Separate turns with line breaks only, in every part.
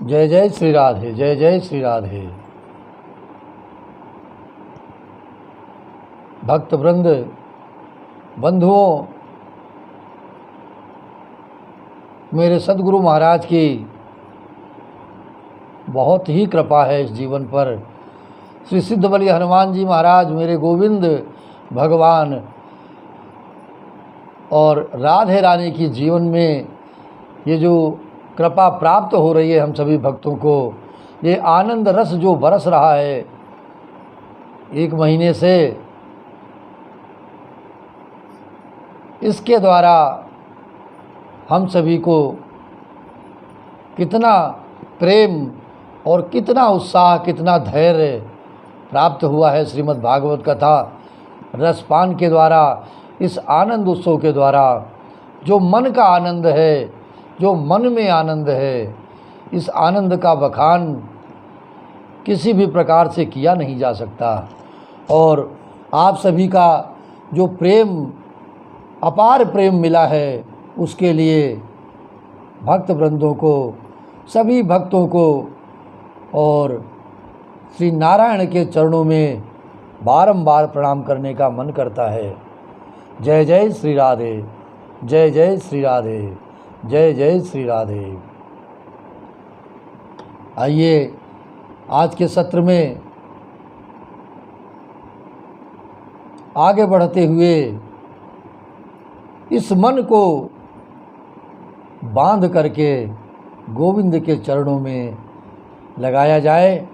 जय जय श्री राधे, जय जय श्री राधे। भक्त वृंद, बंधुओं, मेरे सद्गुरु महाराज की बहुत ही कृपा है इस जीवन पर। श्री सिद्ध बलि हनुमान जी महाराज, मेरे गोविंद भगवान और राधे रानी की जीवन में ये जो कृपा प्राप्त हो रही है हम सभी भक्तों को, ये आनंद रस जो बरस रहा है 1 महीने से, इसके द्वारा हम सभी को कितना प्रेम और कितना उत्साह, कितना धैर्य प्राप्त हुआ है। श्रीमद् भागवत कथा रसपान के द्वारा, इस आनंद उत्सव के द्वारा जो मन का आनंद है, जो मन में आनंद है, इस आनंद का बखान किसी भी प्रकार से किया नहीं जा सकता। और आप सभी का जो प्रेम, अपार प्रेम मिला है, उसके लिए भक्त वृंदों को, सभी भक्तों को और श्री नारायण के चरणों में बारंबार प्रणाम करने का मन करता है। जय जय श्री राधे, जय जय श्री राधे, जय जय श्री राधे। आइए आज के सत्र में आगे बढ़ते हुए इस मन को बांध करके गोविंद के चरणों में लगाया जाए।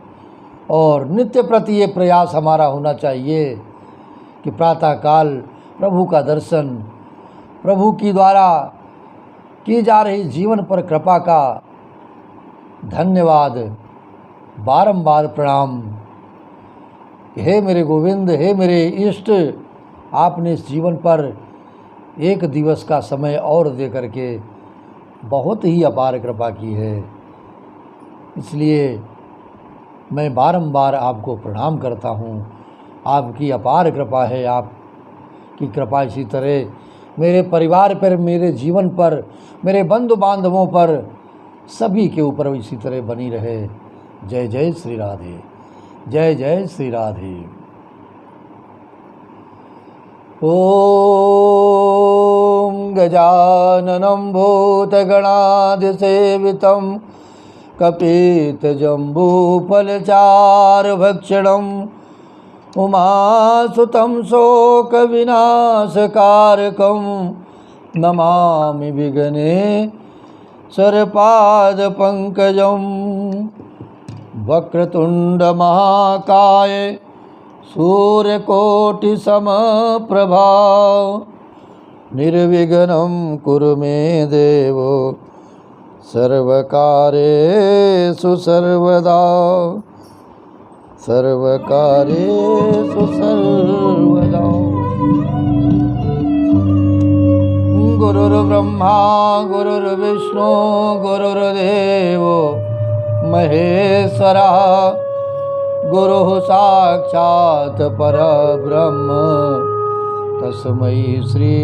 और नित्य प्रति ये प्रयास हमारा होना चाहिए कि प्रातःकाल प्रभु का दर्शन, प्रभु की द्वारा की जा रही जीवन पर कृपा का धन्यवाद, बारंबार प्रणाम। हे मेरे गोविंद, हे मेरे इष्ट, आपने इस जीवन पर 1 दिवस का समय और दे करके बहुत ही अपार कृपा की है। इसलिए मैं बारंबार आपको प्रणाम करता हूँ। आपकी अपार कृपा है, आपकी कृपा इसी तरह मेरे परिवार पर, मेरे जीवन पर, मेरे बंधु बांधवों पर, सभी के ऊपर इसी तरह बनी रहे। जय जय श्री राधे, जय जय श्री राधे। ओम गजाननं भूतगणाधिसेवितं कपितजम्बूफलचारुभक्षणम् उमासुतं शोकविनाशकारकं नमामि विघ्नेश्वरपादपङ्कजं। वक्रतुण्डमहाकाय सूर्यकोटिसमप्रभा निर्विघ्नं कुरु मे देव सर्वकार्येषु सर्वदा, सर्वकार्येषु सर्वदा। गुरुर्ब्रह्मा गुरुर्विष्णु गुरुर्देवो महेश्वरः, गुरुः साक्षात् परब्रह्म तस्मै श्री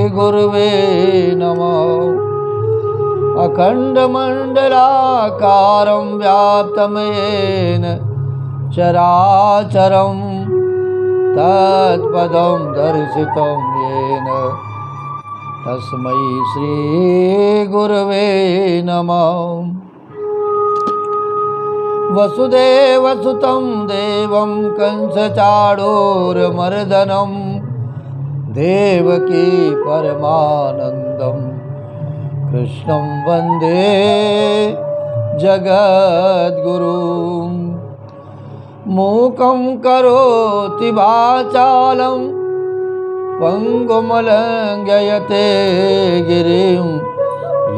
गुरुवे नमः। अखण्डमण्डलाकारं व्याप्तं येन चराचरं तत्पदं दर्शितं येन तस्मै श्री गुरुवे नमः। वसुदेवसुतं देवं कंसचाणूरमर्दनं देवकी परमानन्दं कृष्णं वन्दे जगद्गुरुं। मूकं करोति वाचालं पङ्गुमलङ्घयते गिरिं,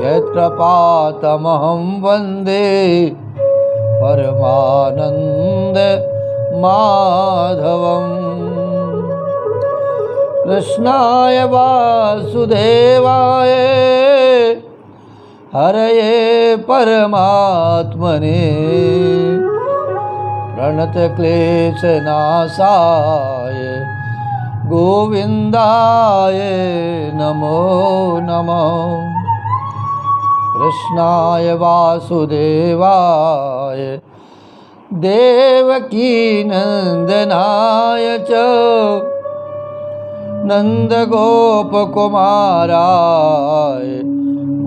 यत्कृपातमहं वन्दे परमानन्द माधवम्। कृष्णाय वासुदेवाय हरये परमात्मने प्रणतक्लेशनाशाय गोविन्दाय नमो नमः। कृष्णाय वासुदेवाय देवकी नंदनाय च नंदगोपकुमाराय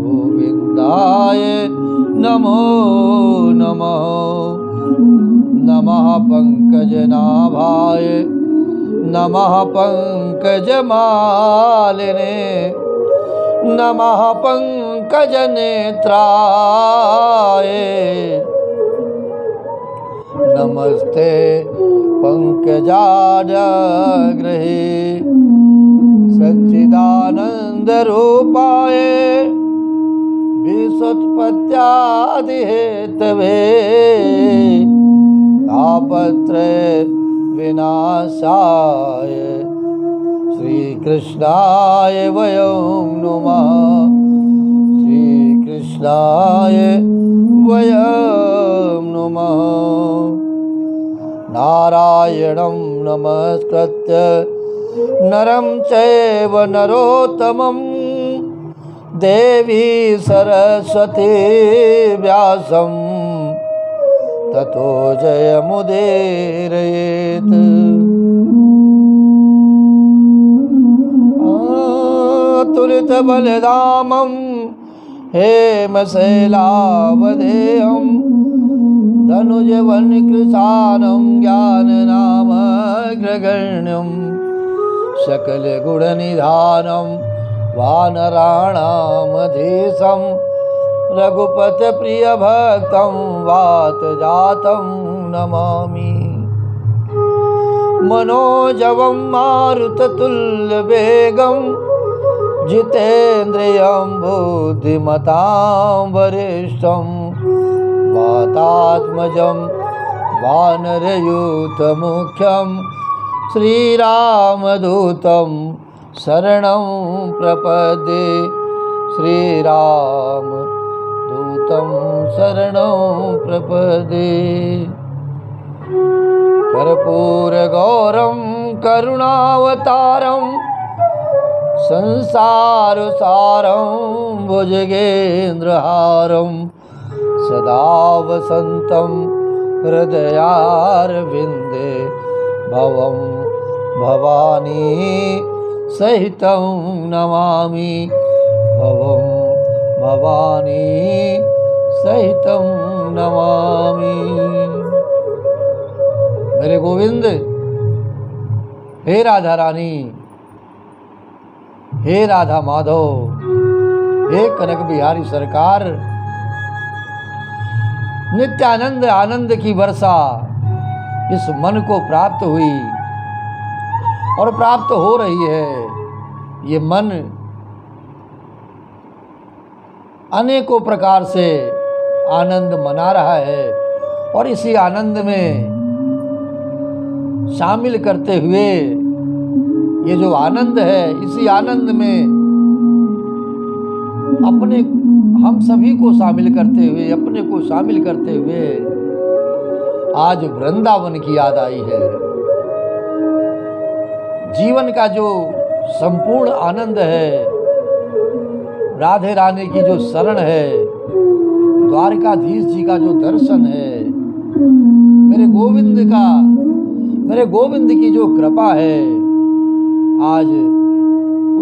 गोविंदाय नमो नमः। नमः पंकजनाभाय नमः पंकजमालिने नमः पंकजनेत्राय नमस्ते पंकजाग्रहे सच्चिदानंदरूपाय विसुत्पत्त्यादिहेतवे तापत्रय विनाशाय श्रीकृष्णाय वयं नुमः। श्रीकृष्णाय वयं नुमः। नारायणं नमस्कृत्य नरं चैव नरोत्तमं देवी सरस्वती व्यासं ततो जयमुदीरयेत्। तुलितबलधामं हेमशैलावधेयं धनुजवनकृशानं ज्ञाननामग्रगण्यं सकलगुणनिधानं वानराणामधीशं रघुपतिप्रियभक्तं वातजातं नमामि। मनोजवं मारुततुल्यवेगं जितेन्द्रियं बुद्धिमतां वरिष्ठं वातात्मजं वानरयूथमुख्यं श्रीरामदूतं शरणं प्रपद्ये। श्रीरामदूतं शरणं प्रपद्ये। कर्पूरगौरं करुणावतारं संसारसारं भुजगेन्द्रहारं सदा वसन्तं हृदयारविन्दे भवं भवानी सहितं नमामि। भवं भवानी सहितं नमामि। मेरे गोविंद, हे राधा रानी, हे राधा माधव, हे कनक बिहारी सरकार, नित्यानंद आनंद की वर्षा इस मन को प्राप्त हुई और प्राप्त हो रही है। ये मन अनेकों प्रकार से आनंद मना रहा है और इसी आनंद में शामिल करते हुए ये जो आनंद है, इसी आनंद में अपने हम सभी को शामिल करते हुए, अपने को शामिल करते हुए आज वृंदावन की याद आई है। जीवन का जो संपूर्ण आनंद है, राधे रानी की जो शरण है, द्वारकाधीश जी का जो दर्शन है, मेरे गोविंद की जो कृपा है, आज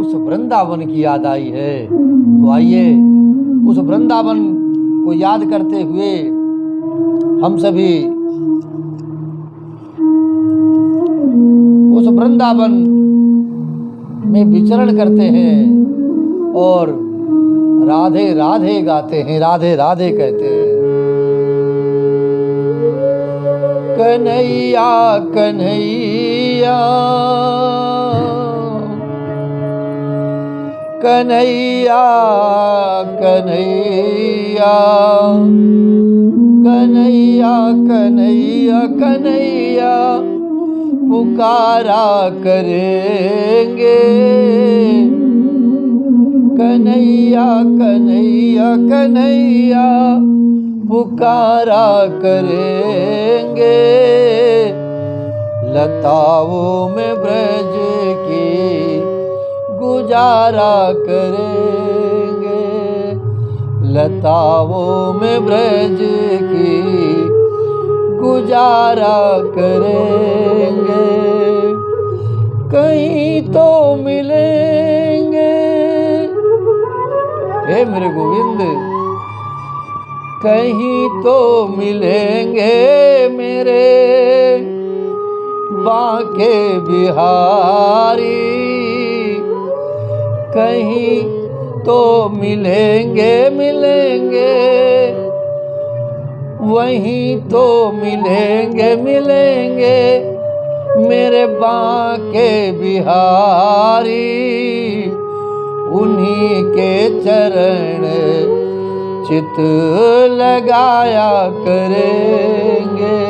उस वृंदावन की याद आई है। तो आइए उस वृंदावन को याद करते हुए हम सभी उस वृंदावन में विचरण करते हैं और राधे राधे गाते हैं, राधे राधे कहते हैं। कन्हैया कन्हैया कन्हैया कन्हैया कन्हैया कन्हैया कन्हैया पुकारा करेंगे। कन्हैया कन्हैया कन्हैया पुकारा करेंगे। लताओं में ब्रज की गुजारा करेंगे। लताओं में ब्रज की गुजारा करेंगे। कहीं तो मिलेंगे, हे मेरे गोविंद, कहीं तो मिलेंगे मेरे बांके बिहारी। कहीं तो मिलेंगे मिलेंगे, वहीं तो मिलेंगे मिलेंगे मेरे बांके बिहारी। उन्हीं के चरण चित लगाया करेंगे।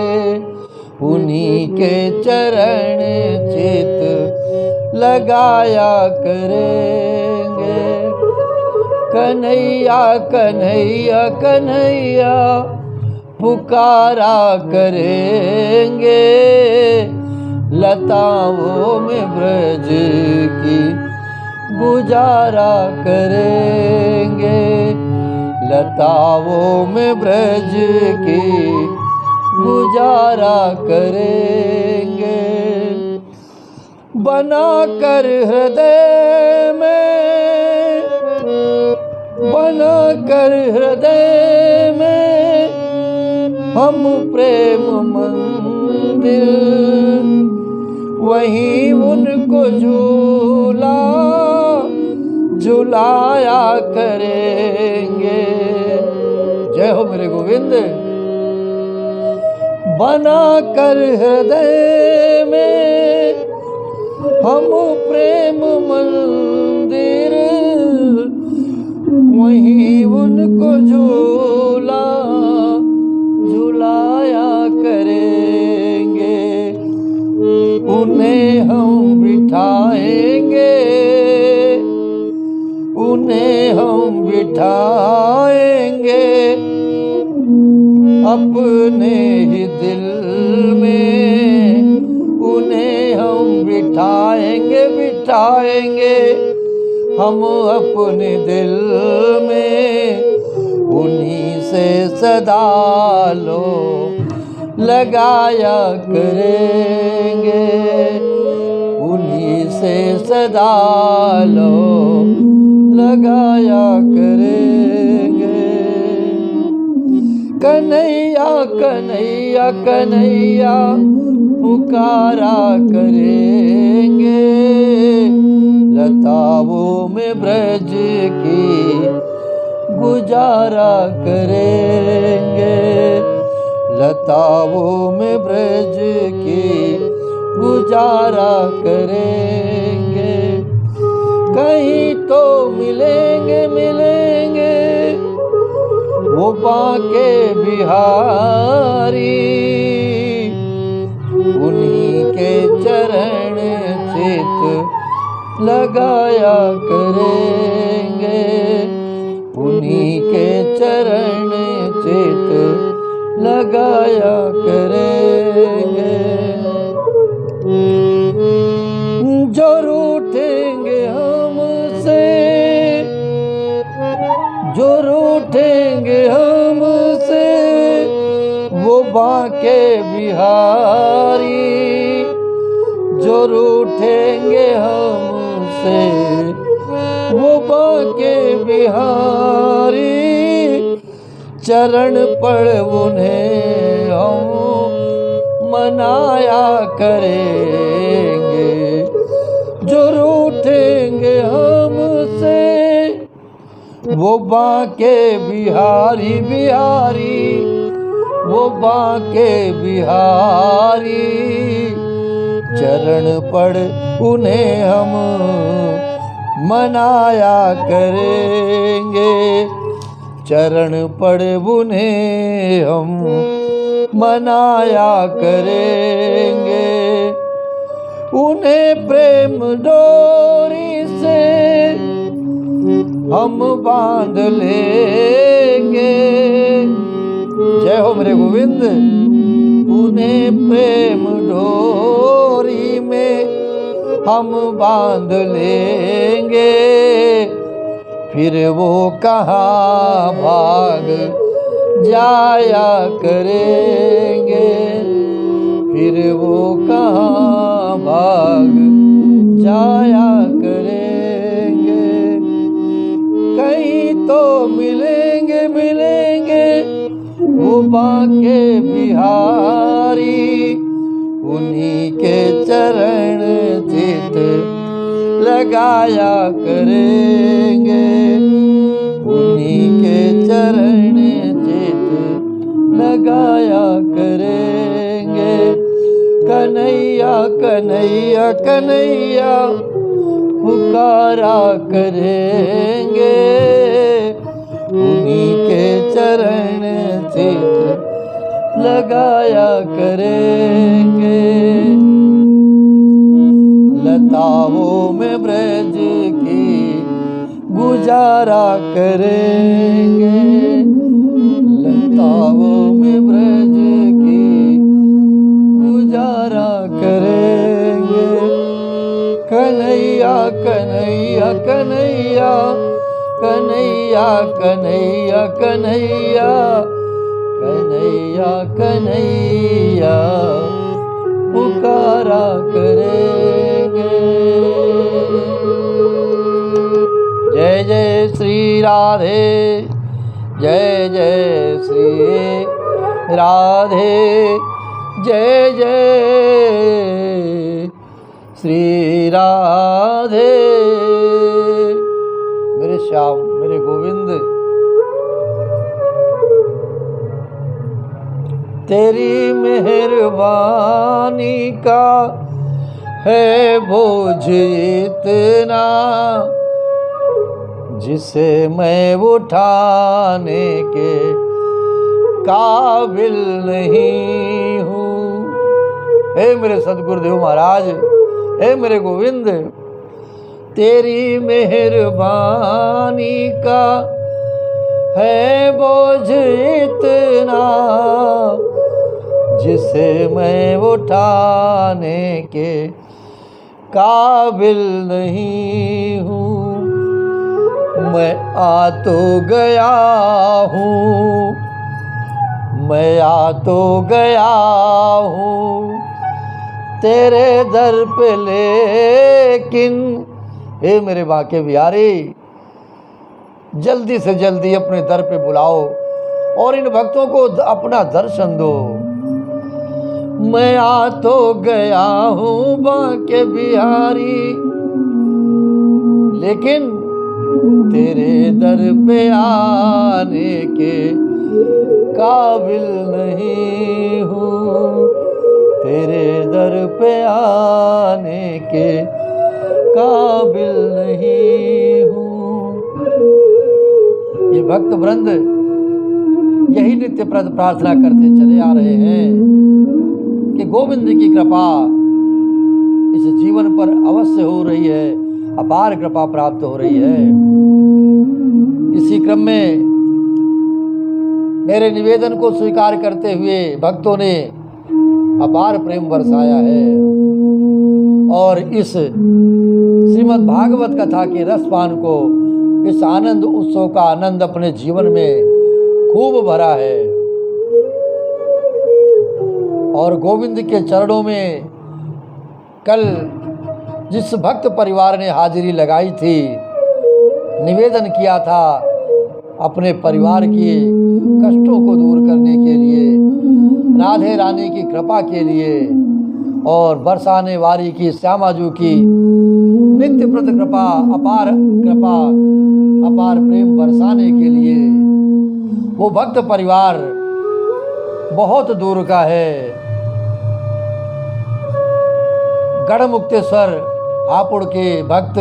उन्हीं के चरण चित लगाया करेंगे। कन्हैया कन्हैया कन्हैया पुकारा करेंगे। लताओं में ब्रज की गुजारा करेंगे। लताओं में ब्रज की गुजारा करेंगे। बना कर हृदय में, बना कर हृदय में हम प्रेम मंदिर, वहीं उनको झूला झुलाया करेंगे। जय हो मेरे गोविंद। बना कर हृदय में हम प्रेम मंदिर, वहीं उनको झूला झुलाया करेंगे। उन्हें हम बिठाएंगे, उन्हें हम बिठाएंगे अपने ही दिल में। उन्हें हम बिठाएंगे बिठाएंगे हम अपने दिल में। उन्हीं से सदा लो लगाया करेंगे। उन्हीं से सदा लो लगाया करेंगे। कन्हैया कन्हैया कन्हैया पुकारा करेंगे। लताओं में ब्रज की गुजारा करेंगे। लताओं में ब्रज की गुजारा करेंगे। कहीं तो मिलेंगे मिलेंगे वो बांके बिहारी। उन्हीं के चरण चित लगाया करेंगे। उन्हीं के चरण चित लगाया करेंगे। जो रूठेंगे हमसे, जो रूठेंगे हमसे वो बांके बिहारी। जो रूठेंगे हमसे वो बांके बिहारी। चरण पड़ उन्हें हम मनाया करेंगे। जो रूठेंगे हमसे वो बांके बिहारी बिहारी। वो बांके बिहारी। चरण पड़ उन्हें हम मनाया करेंगे। चरण पड़ उन्हें हम मनाया करेंगे। उन्हें प्रेम डोरी से हम बांध लेंगे। जय हो मेरे गोविंद। उन्हें प्रेम डोरी में हम बांध लेंगे। फिर वो कहाँ भाग जाया करेंगे, फिर वो कहाँ भाग जाया करेंगे। कहीं तो मिलेंगे मिलेंगे वो बांके बिहारी, उन्हीं के चरण चित लगाया करेंगे, उन्हीं के चरण चित लगाया करेंगे। कन्हैया कन्हैया कन्हैया पुकारा करेंगे, उन्हीं के चरण चित लगाया करेंगे। लताओं में ब्रज की गुजारा करेंगे, लताओं में ब्रज की गुजारा करेंगे। कन्हैया कन्हैया कन्हैया कन्हैया कन्हैया कन्हैया कन्हैया कन्हैया पुकारा करेंगे। जय जय श्री राधे, जय जय श्री राधे, जय जय श्री राधे। मेरे श्याम मेरे गोविंद, तेरी मेहरबानी का है बोझ इतना, जिसे मैं उठाने के काबिल नहीं हूँ। हे मेरे सदगुरुदेव महाराज, हे मेरे गोविंद, तेरी मेहरबानी का है बोझ इतना, जिसे मैं उठाने के काबिल नहीं हूँ। मैं आ तो गया हूँ, मैं आ तो गया हूँ तेरे दर पे, लेकिन हे मेरे बांके बिहारी, जल्दी से जल्दी अपने दर पे बुलाओ और इन भक्तों को अपना दर्शन दो। मैं आ तो गया हूँ बांके बिहारी, लेकिन तेरे दर पे आने के काबिल नहीं हूँ, तेरे दर पे आने के काबिल नहीं हूँ। ये भक्त वृंद यही नित्य प्रार्थना करते चले आ रहे हैं कि गोविंद की कृपा इस जीवन पर अवश्य हो रही है, अपार कृपा प्राप्त हो रही है। इसी क्रम में मेरे निवेदन को स्वीकार करते हुए भक्तों ने अपार प्रेम बरसाया है और इस श्रीमद् भागवत कथा के रसपान को, इस आनंद उत्सव का आनंद अपने जीवन में खूब भरा है। और गोविंद के चरणों में कल जिस भक्त परिवार ने हाजिरी लगाई थी, निवेदन किया था अपने परिवार के कष्टों को दूर करने के लिए, राधे रानी की कृपा के लिए और बरसाने वारी की श्यामाजू की नित्य प्रति कृपा, अपार प्रेम बरसाने के लिए, वो भक्त परिवार बहुत दूर का है। गढ़मुक्तेश्वर हापुड़ के भक्त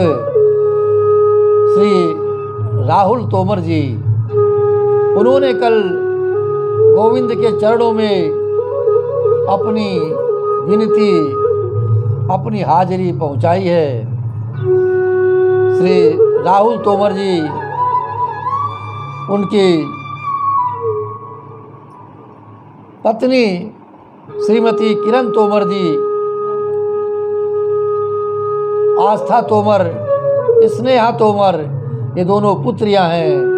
श्री राहुल तोमर जी, उन्होंने कल गोविंद के चरणों में अपनी विनती, अपनी हाजिरी पहुंचाई है। श्री राहुल तोमर जी, उनकी पत्नी श्रीमती किरण तोमर जी, आस्था तोमर, स्नेहा तोमर, ये दोनों पुत्रियां हैं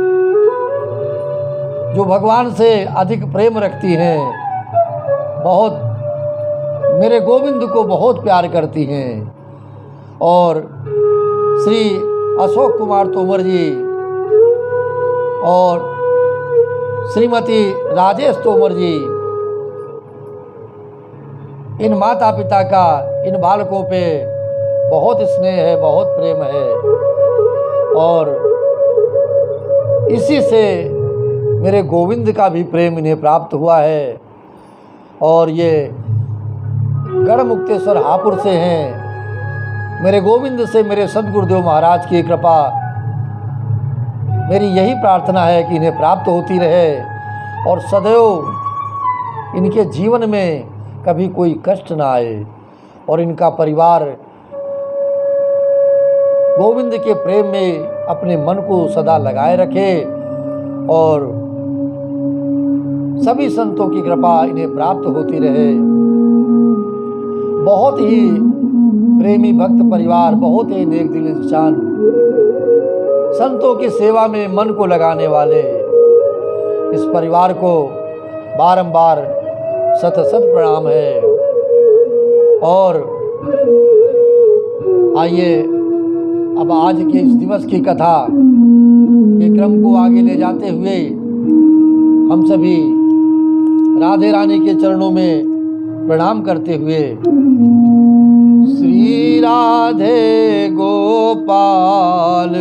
जो भगवान से अधिक प्रेम रखती हैं, बहुत मेरे गोविंद को बहुत प्यार करती हैं। और श्री अशोक कुमार तोमर जी और श्रीमती राजेश तोमर जी, इन माता पिता का इन बालकों पे बहुत स्नेह है, बहुत प्रेम है। और इसी से मेरे गोविंद का भी प्रेम इन्हें प्राप्त हुआ है। और ये गढ़मुक्तेश्वर हापुड़ से हैं। मेरे गोविंद से मेरे सद्गुरुदेव महाराज की कृपा, मेरी यही प्रार्थना है कि इन्हें प्राप्त होती रहे और सदैव इनके जीवन में कभी कोई कष्ट ना आए और इनका परिवार गोविंद के प्रेम में अपने मन को सदा लगाए रखे और सभी संतों की कृपा इन्हें प्राप्त होती रहे। बहुत ही प्रेमी भक्त परिवार, बहुत ही नेक दिल इंसान, संतों की सेवा में मन को लगाने वाले इस परिवार को बारंबार सत सत प्रणाम है। और आइए अब आज के इस दिवस की कथा के क्रम को आगे ले जाते हुए हम सभी राधे रानी के चरणों में प्रणाम करते हुए श्री राधे गोपाल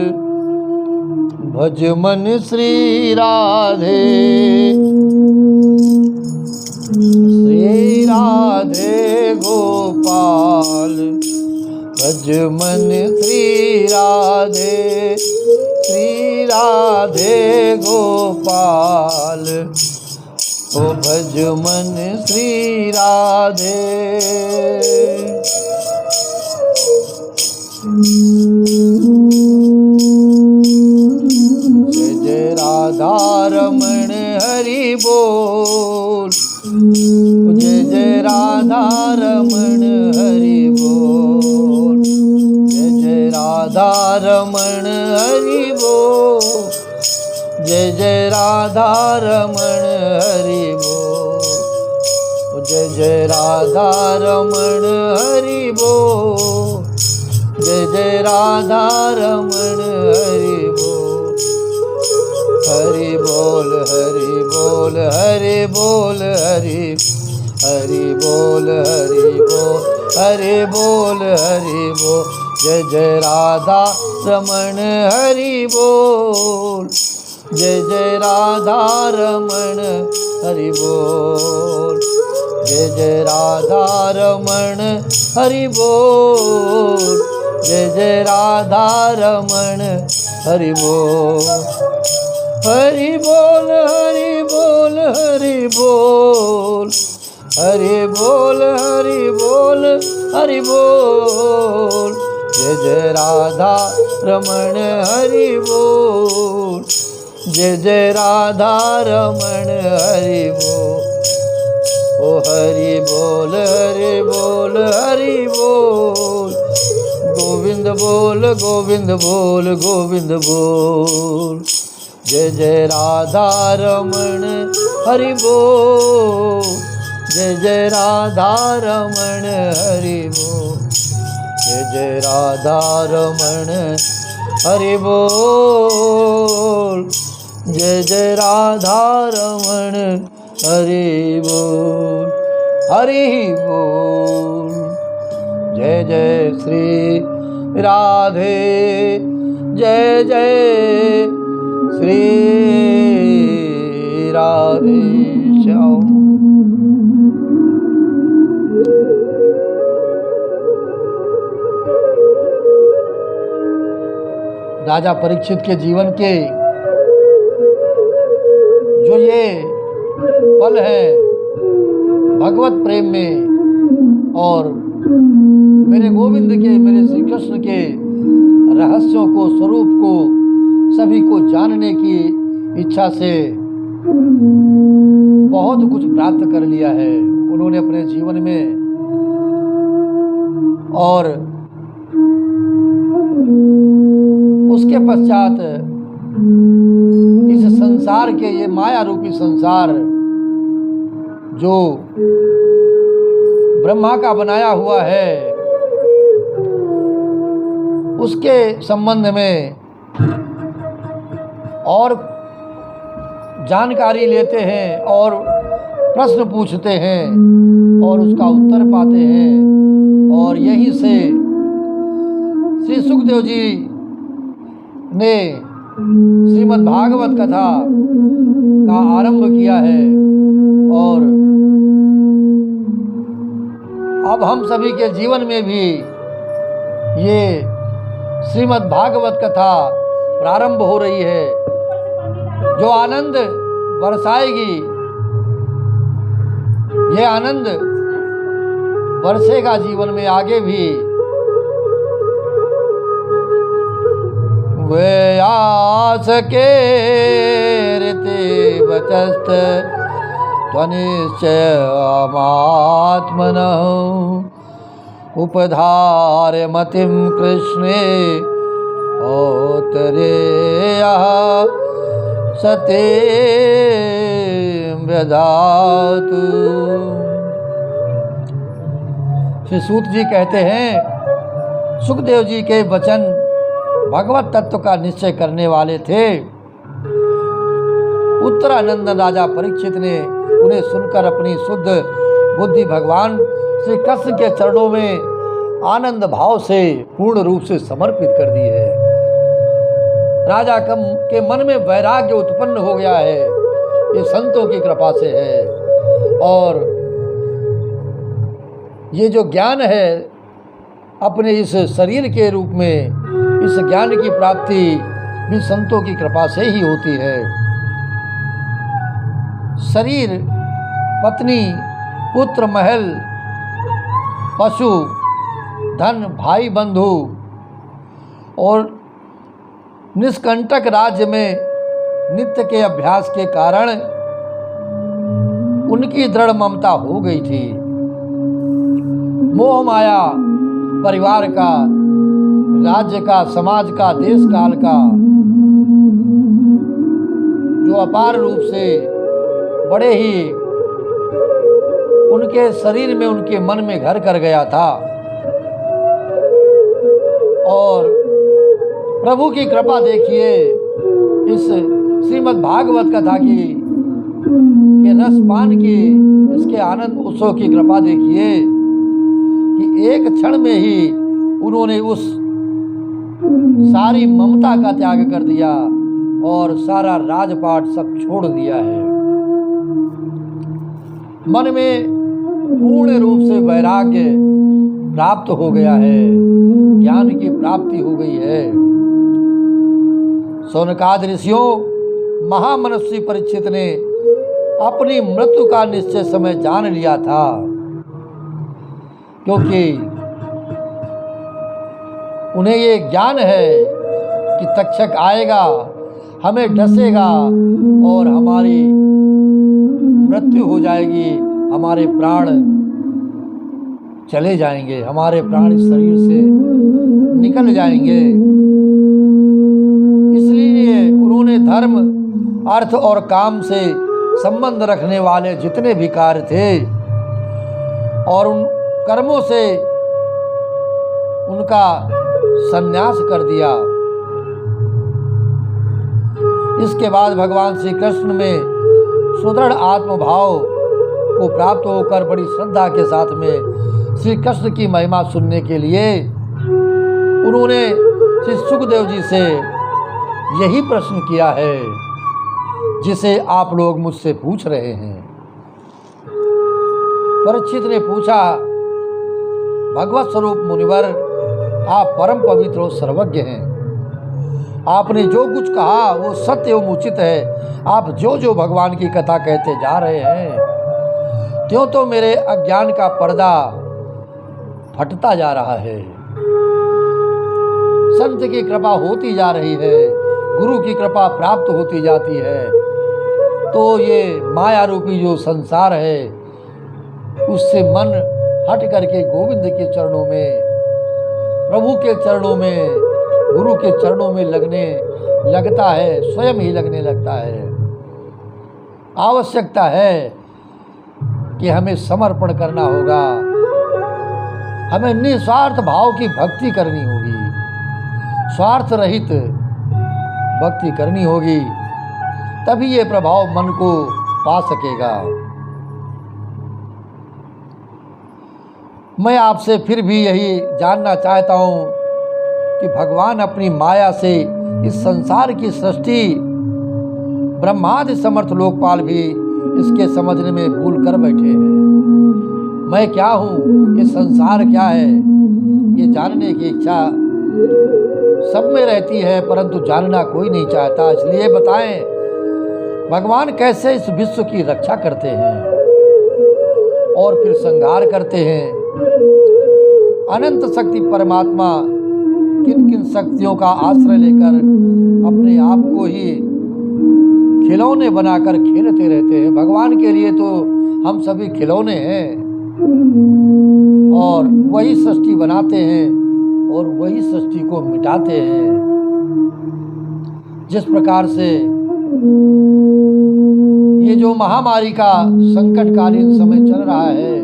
भज मन श्री राधे, श्री राधे गोपाल भज मन श्री राधे, श्री राधे गोपाल ओ भज मन श्री राधे। जय जय राधा रमण हरि बोल, जय जय राधा रमण हरि बोल, जय जय राधा रमण हरि बोल, जय जय राधा रमण हरि बोल, जय जय राधा रमण हरि बोल, जय जय राधा रमण हरि बोल। हरि बोल हरि बोल हरि बोल हरि, हरि बोल हरि बोल हरि बोल हरि बोल, जय जय राधा रमण हरि बोल, जय जय राधा रमण हरि बोल, जय जय राधा रमण हरि बोल, जय जय राधा रमण हरि बोल। हरि बोल हरि बोल हरि बोल, हरि बोल हरि बोल हरि बोल, जय जय राधा रमण हरि बोल, जय जय राधा रमण हरि बोल। ओ हरि बोल हरि बोल हरि बोल, गोविंद बोल गोविंद बोल गोविंद बोल, जय जय राधा रमण हरि बोल, जय जय राधा रमण हरि बोल, जय जय राधा रमण हरि बोल, जय जय राधा रमण हरि बोल। हरि बोल। जय जय श्री राधे, जय जय श्री राधे श्याम। राजा परीक्षित के जीवन के जो ये पल है भगवत प्रेम में और मेरे गोविंद के, मेरे श्री कृष्ण के रहस्यों को, स्वरूप को सभी को जानने की इच्छा से बहुत कुछ प्राप्त कर लिया है उन्होंने अपने जीवन में। और उसके पश्चात इस संसार के, ये माया रूपी संसार जो ब्रह्मा का बनाया हुआ है, उसके संबंध में और जानकारी लेते हैं और प्रश्न पूछते हैं और उसका उत्तर पाते हैं। और यहीं से श्री सुखदेव जी ने श्रीमद् भागवत कथा का आरंभ किया है। और अब हम सभी के जीवन में भी ये श्रीमद् भागवत कथा प्रारंभ हो रही है, जो आनंद बरसाएगी। ये आनंद बरसेगा जीवन में आगे भी। वे आस के रीति बचस्त त्वनिश्चय आत्मनः उपधार्य मतिम कृष्णे औतरेयः सते व्यधातु। श्री सूत जी कहते हैं, सुखदेव जी के वचन भगवत तत्व का निश्चय करने वाले थे। उत्तरानंदन राजा परीक्षित ने उन्हें सुनकर अपनी शुद्ध बुद्धि भगवान श्री कृष्ण के चरणों में आनंद भाव से पूर्ण रूप से समर्पित कर दी है। राजा के मन में वैराग्य उत्पन्न हो गया है, ये संतों की कृपा से है। और ये जो ज्ञान है अपने इस शरीर के रूप में, इस ज्ञान की प्राप्ति भी संतों की कृपा से ही होती है। शरीर, पत्नी, पुत्र, महल, पशु, धन, भाई बंधु और निष्कंटक राज्य में नित्य के अभ्यास के कारण उनकी दृढ़ ममता हो गई थी। मोह माया परिवार का, राज्य का, समाज का, देश काल का जो अपार रूप से बड़े ही उनके शरीर में, उनके मन में घर कर गया था। और प्रभु की कृपा देखिए, इस श्रीमद् भागवत कथा की के रसपान की, इसके आनंद उत्सव की कृपा देखिए कि एक क्षण में ही उन्होंने उस सारी ममता का त्याग कर दिया और सारा राजपाट सब छोड़ दिया है। मन में पूर्ण रूप से वैराग्य प्राप्त हो गया है, ज्ञान की प्राप्ति हो गई है। शौनकादि ऋषियों, महामनस्वी परीक्षित ने अपनी मृत्यु का निश्चय समय जान लिया था, क्योंकि उन्हें ये ज्ञान है कि तक्षक आएगा, हमें डसेगा और हमारी मृत्यु हो जाएगी, हमारे प्राण चले जाएंगे, हमारे प्राण इस शरीर से निकल जाएंगे। इसलिए उन्होंने धर्म, अर्थ और काम से संबंध रखने वाले जितने भी कार्य थे और उन कर्मों से उनका संन्यास कर दिया। इसके बाद भगवान श्री कृष्ण में सुदृढ़ आत्मभाव को प्राप्त होकर बड़ी श्रद्धा के साथ में श्री कृष्ण की महिमा सुनने के लिए उन्होंने श्री सुखदेव जी से यही प्रश्न किया है जिसे आप लोग मुझसे पूछ रहे हैं। परीक्षित ने पूछा, भगवत स्वरूप मुनिवर, आप परम पवित्र और सर्वज्ञ हैं। आपने जो कुछ कहा वो सत्य एवं उचित है। आप जो जो भगवान की कथा कहते जा रहे हैं, त्यों तो मेरे अज्ञान का पर्दा फटता जा रहा है। संत की कृपा होती जा रही है, गुरु की कृपा प्राप्त होती जाती है, तो ये माया रूपी जो संसार है उससे मन हट करके गोविंद के चरणों में, प्रभु के चरणों में गुरु के चरणों में लगने लगता है, स्वयं ही लगने लगता है। आवश्यकता है कि हमें समर्पण करना होगा, हमें निस्वार्थ भाव की भक्ति करनी होगी, स्वार्थ रहित भक्ति करनी होगी, तभी ये प्रभाव मन को पा सकेगा। मैं आपसे फिर भी यही जानना चाहता हूँ कि भगवान अपनी माया से इस संसार की सृष्टि, ब्रह्मादि समर्थ लोकपाल भी इसके समझने में भूल कर बैठे हैं। मैं क्या हूँ, ये संसार क्या है, ये जानने की इच्छा सब में रहती है, परंतु जानना कोई नहीं चाहता। इसलिए बताएं, भगवान कैसे इस विश्व की रक्षा करते हैं और फिर संहार करते हैं। अनंत शक्ति परमात्मा किन किन शक्तियों का आश्रय लेकर अपने आप को ही खिलौने बनाकर खेलते रहते हैं। भगवान के लिए तो हम सभी खिलौने हैं, और वही सृष्टि बनाते हैं और वही सृष्टि को मिटाते हैं। जिस प्रकार से ये जो महामारी का संकटकालीन समय चल रहा है,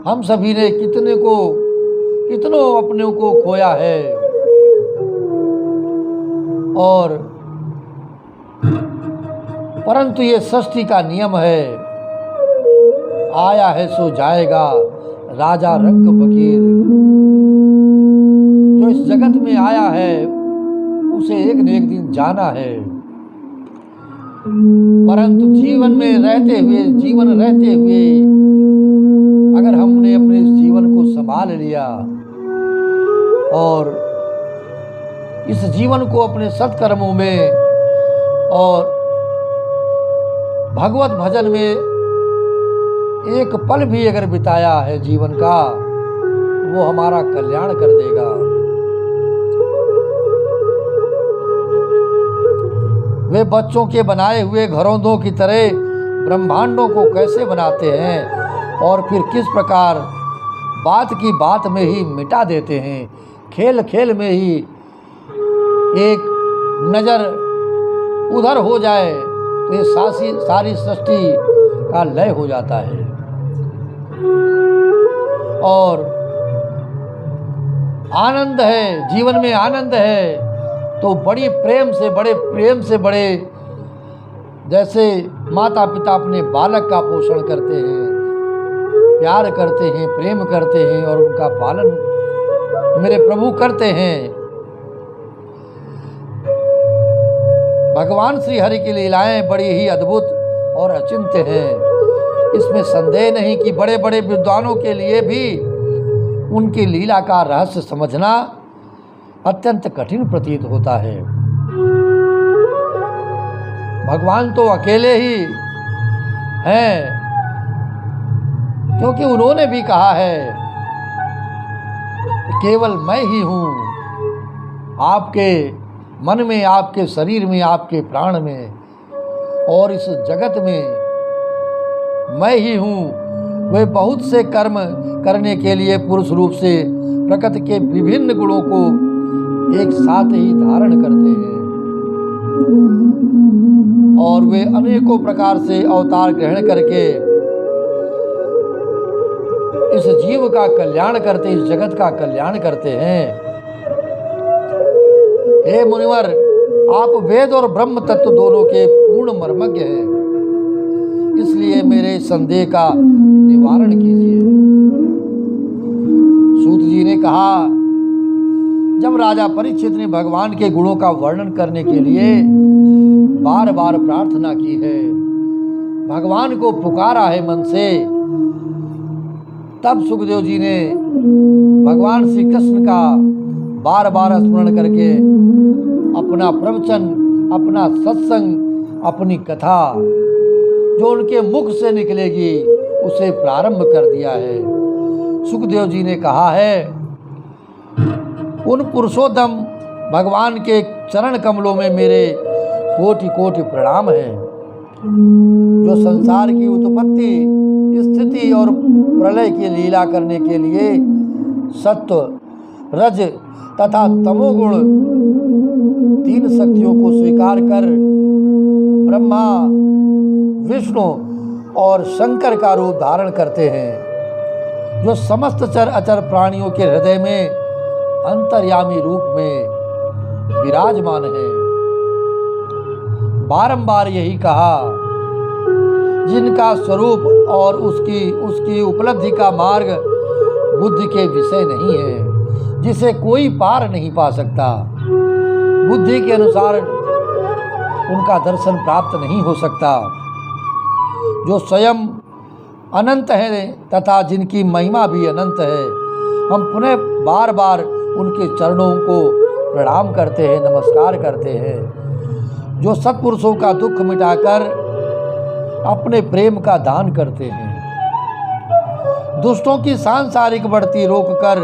हम सभी ने कितनों अपनों को खोया है, और परंतु ये सृष्टि का नियम है, आया है सो जाएगा, राजा रंग फकीर। जो इस जगत में आया है उसे एक न एक दिन जाना है, परंतु जीवन रहते हुए अगर हमने अपने इस जीवन को संभाल लिया और इस जीवन को अपने सत्कर्मों में और भगवत भजन में एक पल भी अगर बिताया है जीवन का, वो हमारा कल्याण कर देगा। वे बच्चों के बनाए हुए घरौंदों की तरह ब्रह्मांडों को कैसे बनाते हैं और फिर किस प्रकार बात की बात में ही मिटा देते हैं। खेल खेल में ही एक नज़र उधर हो जाए तो ये सारी सृष्टि का लय हो जाता है। और आनंद है, जीवन में आनंद है तो बड़े प्रेम से जैसे माता पिता अपने बालक का पोषण करते हैं, प्यार करते हैं, प्रेम करते हैं और उनका पालन मेरे प्रभु करते हैं। भगवान श्री हरि की लीलाएं बड़ी ही अद्भुत और अचिंत्य हैं। इसमें संदेह नहीं कि बड़े बड़े विद्वानों के लिए भी उनकी लीला का रहस्य समझना अत्यंत कठिन प्रतीत होता है। भगवान तो अकेले ही हैं, क्योंकि उन्होंने भी कहा है केवल मैं ही हूँ, आपके मन में, आपके शरीर में, आपके प्राण में और इस जगत में मैं ही हूँ। वे बहुत से कर्म करने के लिए पुरुष रूप से प्रकृति के विभिन्न गुणों को एक साथ ही धारण करते हैं और वे अनेकों प्रकार से अवतार ग्रहण करके इस जीव का कल्याण करते, इस जगत का कल्याण करते हैं। हे मुनिवर, आप वेद और ब्रह्म तत्व दोनों के पूर्ण मर्मज्ञ हैं, इसलिए मेरे संदेह का निवारण कीजिए। सूत जी ने कहा, जब राजा परीक्षित ने भगवान के गुणों का वर्णन करने के लिए बार बार प्रार्थना की है, भगवान को पुकारा है मन से, तब सुखदेव जी ने भगवान श्री कृष्ण का बार बार स्मरण करके अपना प्रवचन, अपना सत्संग, अपनी कथा जो उनके मुख से निकलेगी उसे प्रारंभ कर दिया है। सुखदेव जी ने कहा है, उन पुरुषोत्तम भगवान के चरण कमलों में मेरे कोटि कोटि प्रणाम है, जो संसार की उत्पत्ति, स्थिति और प्रलय की लीला करने के लिए सत्व रज तथा तमोगुण 3 शक्तियों को स्वीकार कर ब्रह्मा, विष्णु और शंकर का रूप धारण करते हैं, जो समस्त चर अचर प्राणियों के हृदय में अंतर्यामी रूप में विराजमान है। बारंबार यही कहा, जिनका स्वरूप और उसकी उपलब्धि का मार्ग बुद्धि के विषय नहीं है, जिसे कोई पार नहीं पा सकता। बुद्धि के अनुसार उनका दर्शन प्राप्त नहीं हो सकता। जो स्वयं अनंत है तथा जिनकी महिमा भी अनंत है, हम पुनः बार बार उनके चरणों को प्रणाम करते हैं, नमस्कार करते हैं। जो सत्पुरुषों का दुख मिटाकर अपने प्रेम का दान करते हैं, दुष्टों की सांसारिक बढ़ती रोककर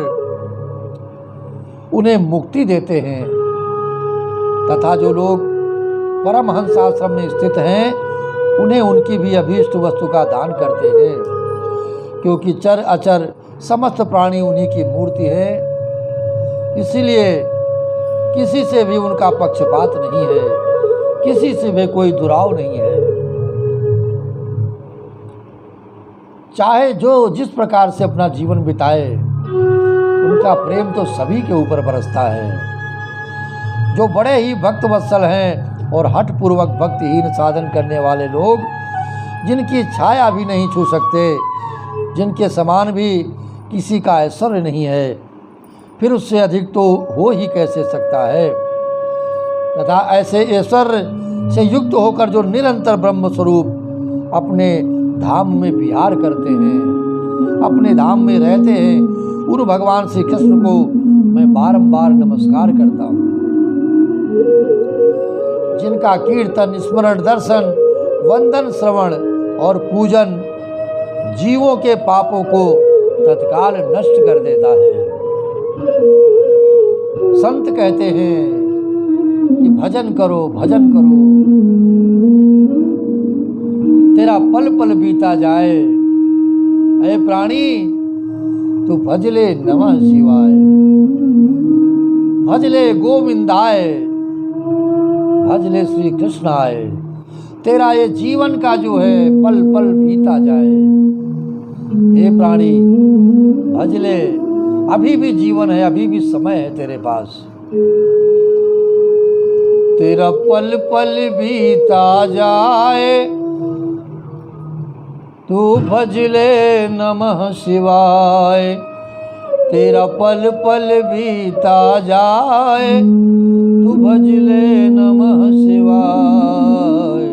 उन्हें मुक्ति देते हैं, तथा जो लोग परमहंस आश्रम में स्थित हैं, उन्हें उनकी भी अभीष्ट वस्तु का दान करते हैं, क्योंकि चर अचर समस्त प्राणी उन्हीं की मूर्ति है। इसीलिए किसी से भी उनका पक्षपात नहीं है, किसी से भी कोई दुराव नहीं है। चाहे जो जिस प्रकार से अपना जीवन बिताए, उनका प्रेम तो सभी के ऊपर बरसता है। जो बड़े ही भक्त वत्सल हैं और हठपूर्वक भक्तिहीन साधन करने वाले लोग, जिनकी छाया भी नहीं छू सकते, जिनके समान भी किसी का ऐश्वर्य नहीं है, फिर उससे अधिक तो हो ही कैसे सकता है। तथा ऐसे ऐश्वर्य से युक्त होकर जो निरंतर ब्रह्म स्वरूप अपने धाम में विहार करते हैं, अपने धाम में रहते हैं, उन भगवान श्री कृष्ण को मैं बारंबार नमस्कार करता हूँ। जिनका कीर्तन, स्मरण, दर्शन, वंदन, श्रवण और पूजन जीवों के पापों को तत्काल नष्ट कर देता है। संत कहते हैं कि भजन करो, भजन करो, तेरा पल पल बीता जाए। ऐ प्राणी, तू भजले नमः शिवाय, भजले गोविंदाय, भजले श्री कृष्णाय। तेरा ये जीवन का जो है पल पल बीता जाए। हे प्राणी, भजले, अभी भी जीवन है, अभी भी समय है तेरे पास। तेरा पल पल बीता जाए, तू भजले नमः शिवाय। तेरा पल पल बीता जाए, तू भजले नमः शिवाय।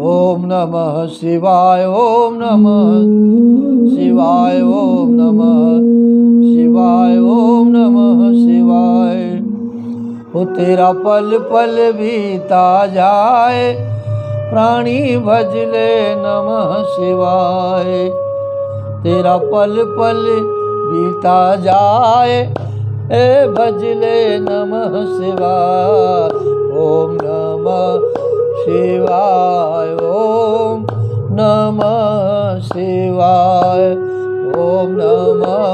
ओम नमः शिवाय, ओम नमः शिवाय, ओम नमः शिवाय, ओम नमः शिवाय। ओ तेरा पल पल बीता जाए, प्राणी भजले नमः शिवाय। तेरा पल पल बीता जाए, ए भजले नमः शिवाय। ओम नमः शिवाय, ओम नमः शिवाय, ओम नमः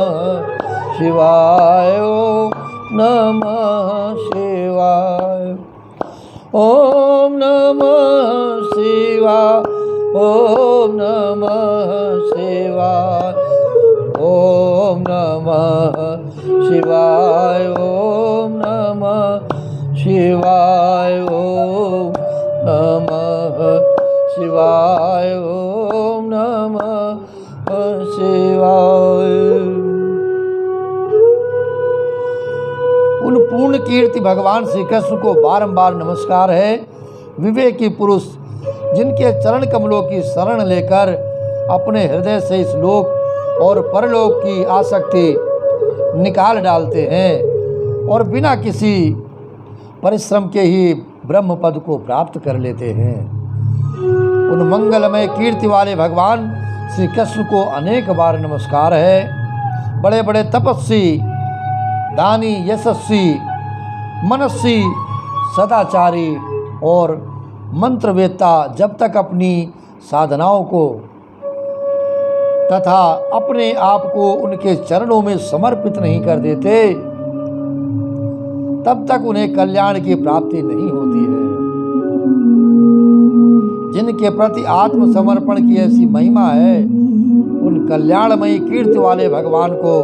शिवाय, ओम नमः शिवाय। ओम नमः शिवाय, ओम नमः शिवाय, ओम नमः शिवाय, ओम नमः शिवाय, ओम नमः शिवाय, ओम नमः शिवाय। उन पूर्ण कीर्ति भगवान श्री कृष्ण को बारंबार नमस्कार है। विवेकी पुरुष जिनके चरण कमलों की शरण लेकर अपने हृदय से इस लोक और परलोक की आसक्ति निकाल डालते हैं और बिना किसी परिश्रम के ही ब्रह्म पद को प्राप्त कर लेते हैं। उन मंगलमय कीर्ति वाले भगवान श्री कृष्ण को अनेक बार नमस्कार है। बड़े बड़े तपस्वी, दानी, यशस्वी, मनस्वी, सदाचारी और मंत्रवेत्ता जब तक अपनी साधनाओं को तथा अपने आप को उनके चरणों में समर्पित नहीं कर देते, तब तक उन्हें कल्याण की प्राप्ति नहीं होती है। जिनके प्रति आत्मसमर्पण की ऐसी महिमा है, उन कल्याणमयी कीर्ति वाले भगवान को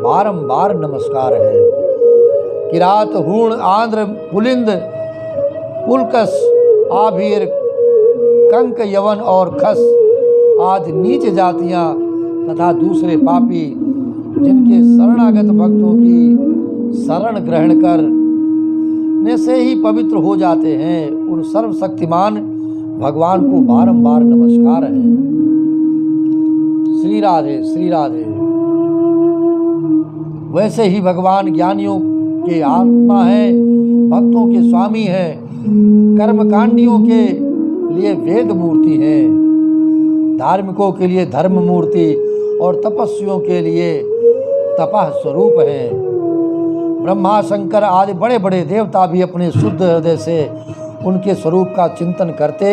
बारंबार नमस्कार है। किरात, हूण, आंध्र, पुलिंद, पुलकस, आभीर, कंक, यवन और खस आदि नीच जातियां तथा दूसरे पापी जिनके शरणागत भक्तों की शरण ग्रहण करने से ही पवित्र हो जाते हैं, उन सर्वशक्तिमान भगवान को बारंबार नमस्कार है। श्री राधे, श्री राधे। वैसे ही भगवान ज्ञानियों के आत्मा है, भक्तों के स्वामी है, कर्मकांडियों के लिए वेद मूर्ति है, धार्मिकों के लिए धर्म मूर्ति और तपस्वियों के लिए तपः स्वरूप है। ब्रह्मा, शंकर आदि बड़े बड़े देवता भी अपने शुद्ध हृदय से उनके स्वरूप का चिंतन करते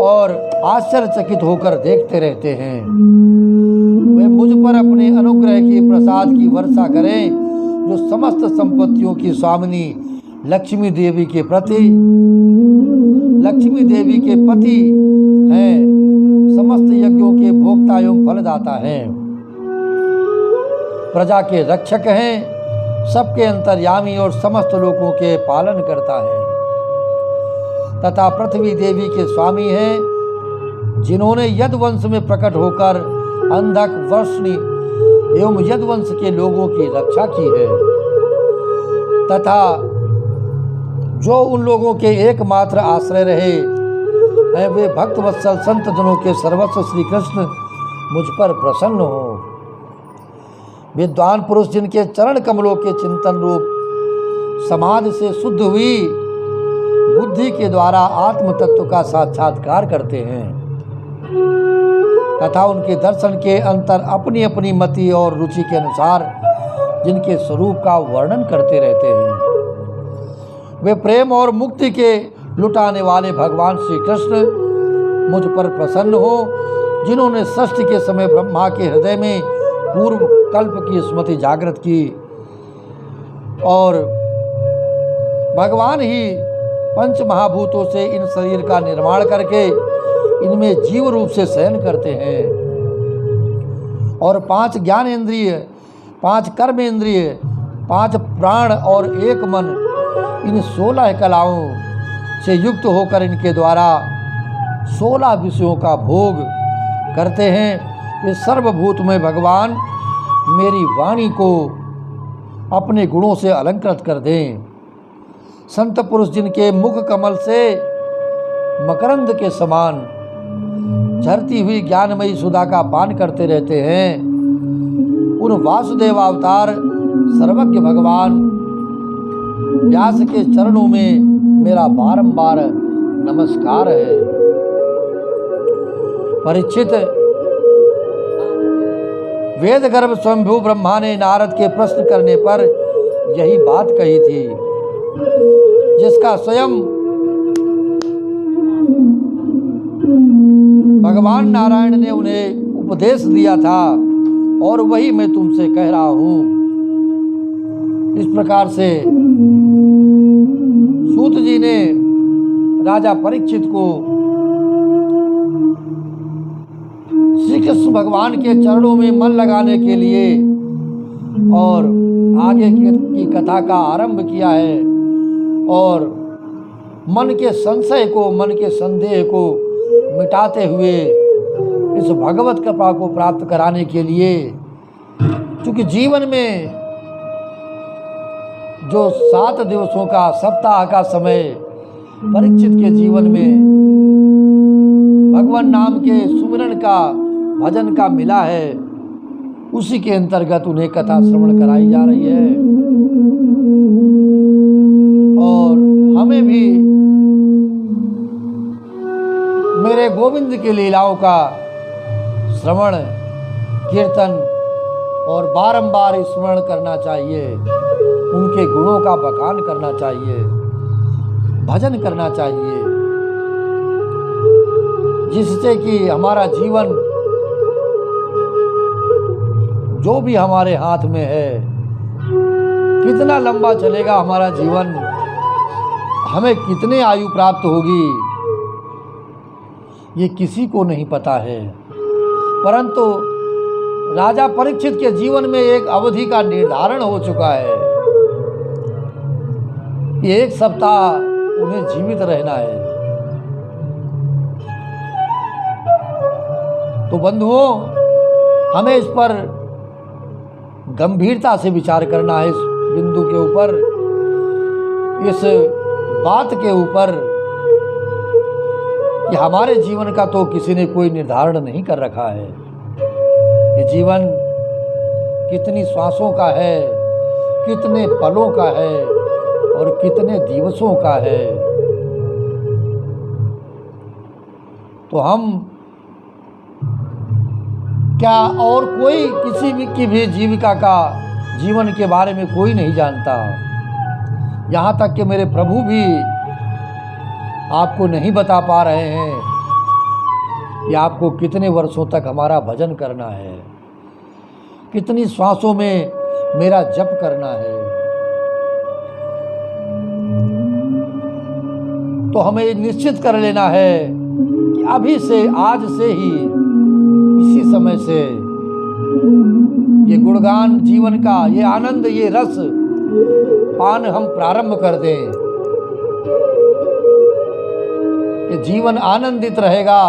और आश्चर्यचकित होकर देखते रहते हैं। वे मुझ पर अपने अनुग्रह की प्रसाद की वर्षा करें, जो समस्त संपत्तियों की स्वामिनी लक्ष्मी देवी के पति हैं, समस्त यज्ञों के भोक्ता एवं फलदाता हैं, प्रजा के रक्षक हैं, सबके अंतर्यामी और समस्त लोगों के पालन करता है, तथा पृथ्वी देवी के स्वामी हैं, जिन्होंने यदुवंश में प्रकट होकर अंधक, वर्ष्णी एवं यदुवंश के लोगों की रक्षा की है, तथा जो उन लोगों के एकमात्र आश्रय रहे हैं, वे भक्त वत्सल संत जनों के सर्वस्व श्री कृष्ण मुझ पर प्रसन्न हो। विद्वान पुरुष जिनके चरण कमलों के चिंतन रूप समाधि से शुद्ध हुई बुद्धि के द्वारा आत्म तत्व का साक्षात्कार करते हैं, तथा उनके दर्शन के अंतर अपनी अपनी मति और रुचि के अनुसार जिनके स्वरूप का वर्णन करते रहते हैं, वे प्रेम और मुक्ति के लुटाने वाले भगवान श्री कृष्ण मुझ पर प्रसन्न हो, जिन्होंने सृष्टि के समय ब्रह्मा के हृदय में पूर्व कल्प की स्मृति जागृत की और भगवान ही पंच महाभूतों से इन शरीर का निर्माण करके इनमें जीव रूप से शयन करते हैं और 5 ज्ञानेंद्रिय, 5 कर्मेंद्रिय, 5 प्राण और 1 मन, इन 16 कलाओं से युक्त होकर इनके द्वारा 16 विषयों का भोग करते हैं। इस सर्वभूत में भगवान मेरी वाणी को अपने गुणों से अलंकृत कर दें। संत पुरुष जिनके मुख कमल से मकरंद के समान झरती हुई ज्ञानमयी सुधा का पान करते रहते हैं, उन वासुदेव अवतार सर्वज्ञ भगवान व्यास के चरणों में मेरा बारंबार नमस्कार है। परीक्षित, वेद गर्भ स्वयंभू ब्रह्मा ने नारद के प्रश्न करने पर यही बात कही थी, जिसका स्वयं भगवान नारायण ने उन्हें उपदेश दिया था और वही मैं तुमसे कह रहा हूँ। इस प्रकार से सूत जी ने राजा परीक्षित को श्री कृष्ण भगवान के चरणों में मन लगाने के लिए और आगे की कथा का आरंभ किया है और मन के संशय को, मन के संदेह को मिटाते हुए इस भगवत कृपा को प्राप्त कराने के लिए, क्योंकि जीवन में जो 7 दिवसों का सप्ताह का समय परीक्षित के जीवन में भगवान नाम के सुमिरन का, भजन का मिला है, उसी के अंतर्गत उन्हें कथा श्रवण कराई जा रही है। और हमें भी मेरे गोविंद की लीलाओं का श्रवण, कीर्तन और बारंबार स्मरण करना चाहिए, उनके गुणों का बखान करना चाहिए, भजन करना चाहिए, जिससे कि हमारा जीवन जो भी हमारे हाथ में है, कितना लंबा चलेगा हमारा जीवन, हमें कितने आयु प्राप्त होगी, ये किसी को नहीं पता है। परंतु राजा परीक्षित के जीवन में एक अवधि का निर्धारण हो चुका है कि 1 सप्ताह उन्हें जीवित रहना है। तो बंधुओं, हमें इस पर गंभीरता से विचार करना है, इस बिंदु के ऊपर, इस बात के ऊपर कि हमारे जीवन का तो किसी ने कोई निर्धारण नहीं कर रखा है। ये जीवन कितनी श्वासों का है, कितने पलों का है और कितने दिवसों का है। तो हम क्या और कोई किसी भी की भी जीविका का, जीवन के बारे में कोई नहीं जानता। यहाँ तक कि मेरे प्रभु भी आपको नहीं बता पा रहे हैं कि आपको कितने वर्षों तक हमारा भजन करना है, कितनी श्वासों में मेरा जप करना है। तो हमें निश्चित कर लेना है कि अभी से, आज से ही, इसी समय से ये गुणगान जीवन का, ये आनंद, ये रस पान हम प्रारंभ कर दें। ये जीवन आनंदित रहेगा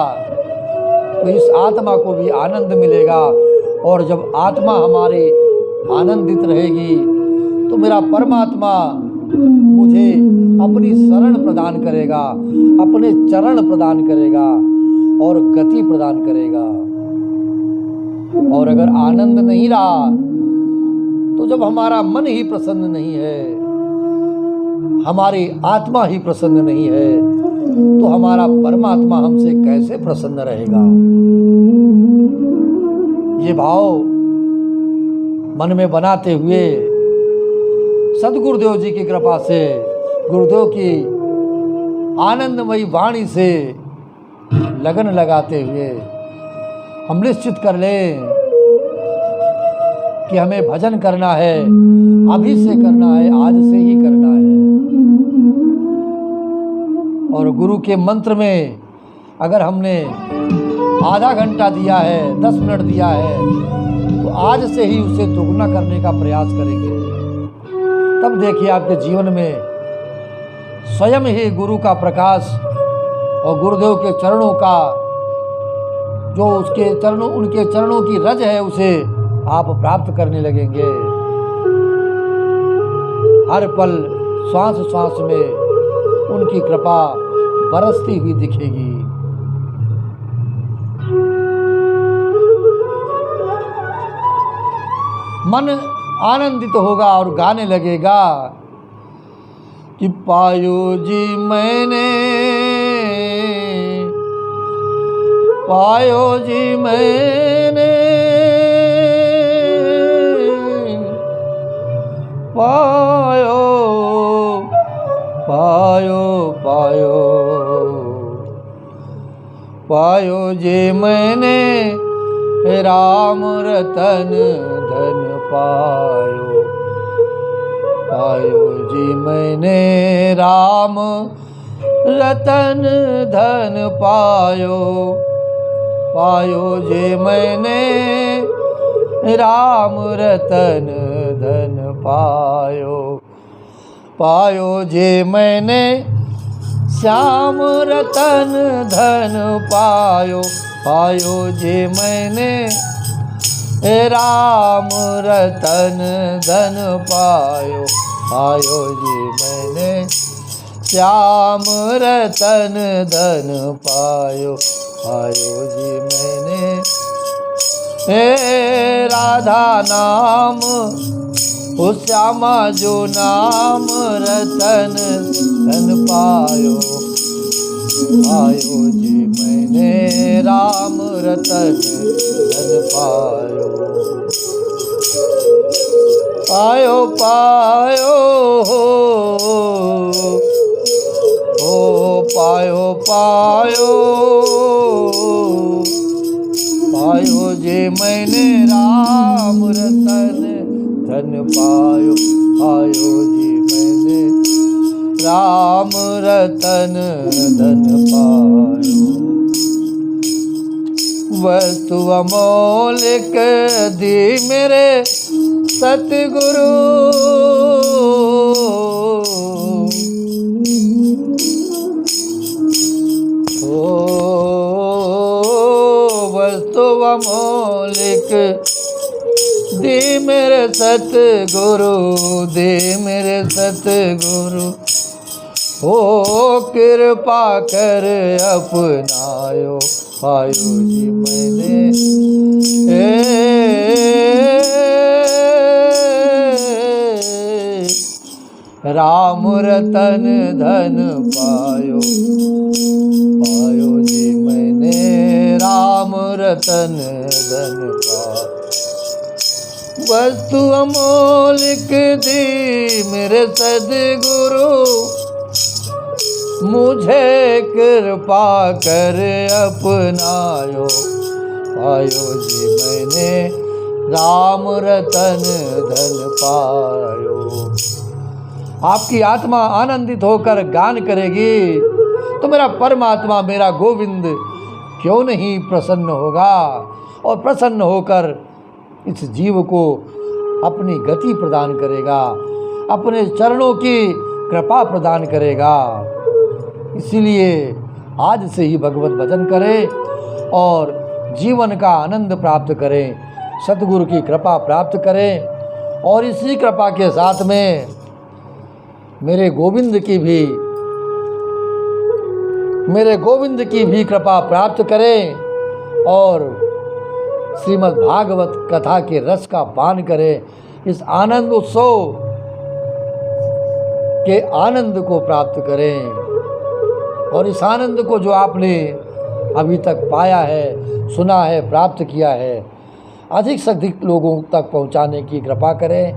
तो इस आत्मा को भी आनंद मिलेगा, और जब आत्मा हमारी आनंदित रहेगी तो मेरा परमात्मा मुझे अपनी शरण प्रदान करेगा, अपने चरण प्रदान करेगा और गति प्रदान करेगा। और अगर आनंद नहीं रहा, तो जब हमारा मन ही प्रसन्न नहीं है, हमारी आत्मा ही प्रसन्न नहीं है, तो हमारा परमात्मा हमसे कैसे प्रसन्न रहेगा। ये भाव मन में बनाते हुए सद्गुरुदेव जी की कृपा से, गुरुदेव की आनंदमयी वाणी से लगन लगाते हुए हम निश्चित कर लें कि हमें भजन करना है, अभी से करना है, आज से ही करना है। और गुरु के मंत्र में अगर हमने आधा घंटा दिया है, 10 मिनट दिया है, तो आज से ही उसे दुगना करने का प्रयास करेंगे। तब देखिए आपके जीवन में स्वयं ही गुरु का प्रकाश और गुरुदेव के चरणों का, जो उसके चरणों, उनके चरणों की रज है, उसे आप प्राप्त करने लगेंगे। हर पल, श्वास श्वास में उनकी कृपा बरसती हुई दिखेगी। मन आनंदित होगा और गाने लगेगा कि पायो जी मैंने, पायो जी मैंने, पायो पायो पायो, पायो जी मैंने राम रतन धन पायो, पायो जी मैंने राम रतन धन पायो, पायो जी मैंने राम रतन धन पायो, पायो जी मैंने श्याम रतन धन पायो, पायो जी मैंने राम रतन धन पायो, पायो जी मैंने श्याम रतन धन पायो, पायो जी मैंने राधा नाम, उस श्यामा जो नाम रतन धन पायो, पायो जी मैंने राम रतन धन पायो, पायो पायो हो पायो पायो, पायो जी मैंने राम रतन धन पायो, पायो जी मैंने राम रतन धन पायो। वस्तु अमोलिक दी मेरे सतगुरु, वस्तु अमोलिक दे मेरे सतगुरु, दे मेरे सतगुरु। ओ कृपा कर अपनायो, पायो जी मैंने राम रतन धन पायो, पायो जी मैंने राम रतन धन पायो। वस्तु अमोलिक दी मेरे सद्गुरु, मुझे कृपा कर अपनायो, पायो जी मैंने राम रतन धन पायो। आपकी आत्मा आनंदित होकर गान करेगी तो मेरा परमात्मा, मेरा गोविंद क्यों नहीं प्रसन्न होगा, और प्रसन्न होकर इस जीव को अपनी गति प्रदान करेगा, अपने चरणों की कृपा प्रदान करेगा। इसीलिए आज से ही भगवत भजन करें और जीवन का आनंद प्राप्त करें, सतगुरु की कृपा प्राप्त करें, और इसी कृपा के साथ में मेरे गोविंद की भी कृपा प्राप्त करें और श्रीमद् भागवत कथा के रस का पान करें। इस आनंद उत्सव के आनंद को प्राप्त करें, और इस आनंद को जो आपने अभी तक पाया है, सुना है, प्राप्त किया है, अधिक से अधिक लोगों तक पहुंचाने की कृपा करें।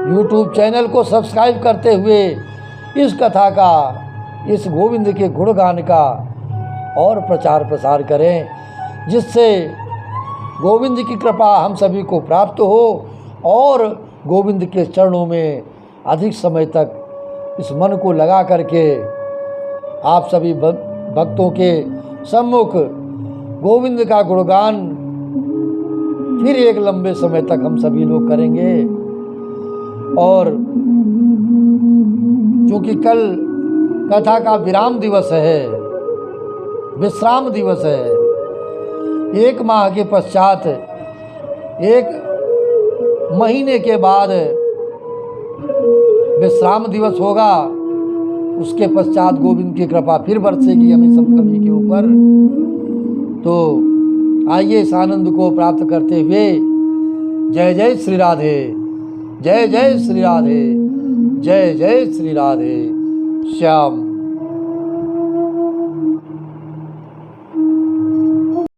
YouTube चैनल को सब्सक्राइब करते हुए इस कथा का, इस गोविंद के गुणगान का और प्रचार प्रसार करें, जिससे गोविंद की कृपा हम सभी को प्राप्त हो और गोविंद के चरणों में अधिक समय तक इस मन को लगा करके आप सभी भक्तों के सम्मुख गोविंद का गुणगान फिर एक लंबे समय तक हम सभी लोग करेंगे। और क्योंकि कल कथा का विराम दिवस है, विश्राम दिवस है, 1 माह के पश्चात, 1 महीने के बाद विश्राम दिवस होगा। उसके पश्चात गोविंद की कृपा फिर बरसेगी हमें सब सभी के ऊपर। तो आइए इस आनंद को प्राप्त करते हुए जय जय श्री राधे, जय जय श्री राधे, जय जय श्री राधे श्याम।